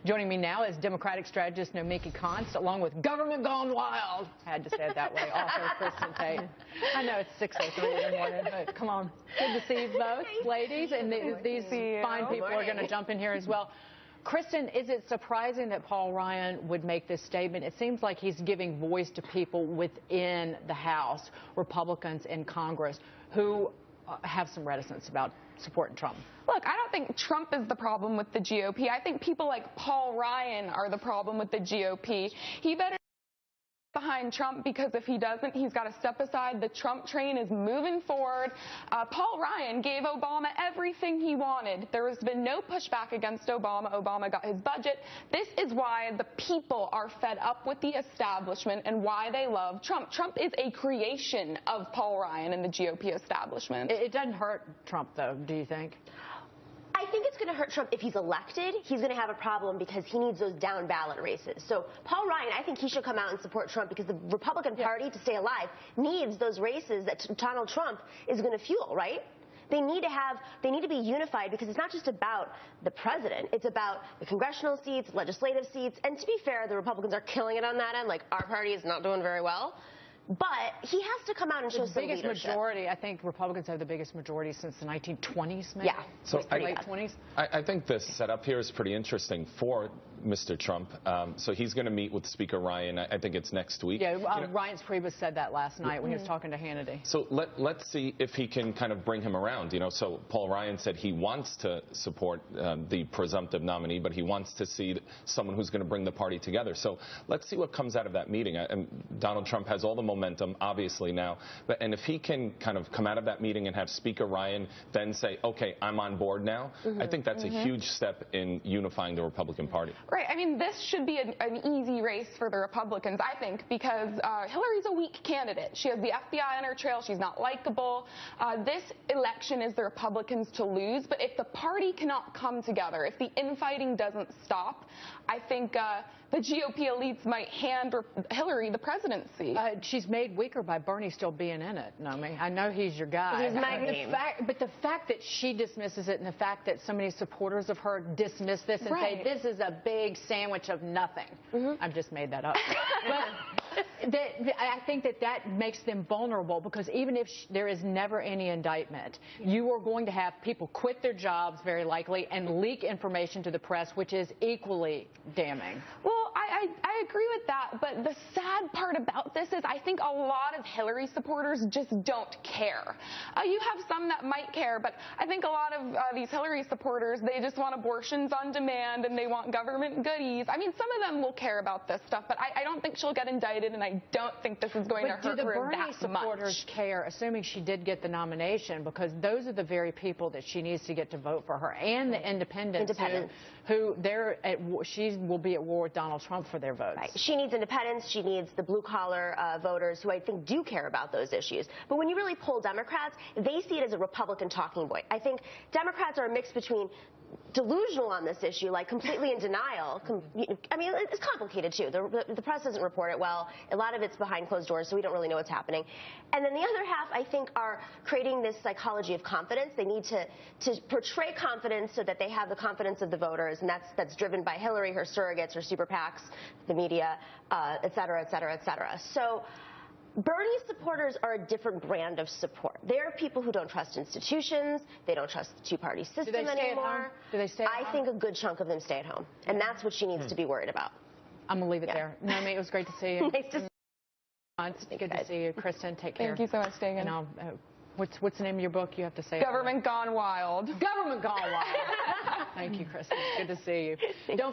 Joining me now is Democratic strategist Nomiki Konst, along with Government Gone Wild. I had to say it that way. Author Kristin Tate. I know it's 6:03 in the morning, but come on. Good to see you both, ladies, and these fine people are going to jump in here as well. Kristin, is it surprising that Paul Ryan would make this statement? It seems like he's giving voice to people within the House, Republicans in Congress, who have some reticence about supporting Trump. Look, I don't think Trump is the problem with the GOP. I think people like Paul Ryan are the problem with the GOP. He better behind Trump, because if he doesn't, he's got to step aside. The Trump train is moving forward. Paul Ryan gave Obama everything he wanted. There has been no pushback against Obama. Obama got his budget. This is why the people are fed up with the establishment and why they love Trump. Trump is a creation of Paul Ryan and the GOP establishment. It doesn't hurt Trump, though, do you think? I think it's going to hurt Trump if he's elected. He's going to have a problem because he needs those down ballot races. So Paul Ryan, I think he should come out and support Trump because the Republican Party, to stay alive, needs those races that Donald Trump is going to fuel, right? They need to be unified, because it's not just about the president. It's about the congressional seats, legislative seats. And to be fair, the Republicans are killing it on that end. Like, our party is not doing very well. But he has to come out and show some leadership. The biggest majority, I think Republicans have the biggest majority since the 1920s, maybe? Yeah. So late 20s? I think the setup here is pretty interesting for Mr. Trump. So he's going to meet with Speaker Ryan. I think it's next week. Yeah, Reince Priebus said that last night when he was talking to Hannity. So let's see if he can kind of bring him around. So Paul Ryan said he wants to support the presumptive nominee, but he wants to see someone who's going to bring the party together. So let's see what comes out of that meeting. Donald Trump has all the momentum, obviously, now. And if he can kind of come out of that meeting and have Speaker Ryan then say, OK, I'm on board now, I think that's a huge step in unifying the Republican Party. Right. I mean, this should be an easy race for the Republicans, I think, because Hillary's a weak candidate. She has the FBI on her trail. She's not likable. This election is the Republicans to lose. But if the party cannot come together, if the infighting doesn't stop, I think the GOP elites might hand Hillary the presidency. She's made weaker by Bernie still being in it, Nomi. I know he's your guy. He's my name. But the fact that she dismisses it, and the fact that so many supporters of her dismiss this and say this is a big sandwich of nothing. I've just made that up. But I think that makes them vulnerable, because even if there is never any indictment, you are going to have people quit their jobs, very likely, and leak information to the press, which is equally damning. Well, I agree with that, but the sad part about this is I think a lot of Hillary supporters just don't care. You have some that might care, but I think a lot of these Hillary supporters, they just want abortions on demand and they want government goodies. I mean, some of them will care about this stuff, but I don't think she'll get indicted, and I don't think this is going to hurt her that much. Do the Bernie supporters care, assuming she did get the nomination, because those are the very people that she needs to get to vote for her, and the independents who she will be at war with Donald Trump for their votes. Right. She needs independents. She needs the blue-collar voters who I think do care about those issues. But when you really poll Democrats, they see it as a Republican talking point. I think Democrats are a mix between delusional on this issue, like completely in denial. I mean, it's complicated, too. The press doesn't report it well. A lot of it's behind closed doors, so we don't really know what's happening. And then the other half, I think, are creating this psychology of confidence. They need to portray confidence so that they have the confidence of the voters, and that's driven by Hillary, her surrogates, her super PACs, the media, et cetera, et cetera, et cetera. So Bernie supporters are a different brand of support. They're people who don't trust institutions. They don't trust the two-party system anymore. Do they stay at home? I think a good chunk of them stay at home, and that's what she needs to be worried about. I'm going to leave it there. Nomi, it was great to see you. Nice to see you. Good to see you. Kristin, take care. Thank you so much, Dagan. And what's the name of your book? You have to say Government Gone Wild. Government Gone Wild. Thank you, Kristin. Good to see you. Don't forget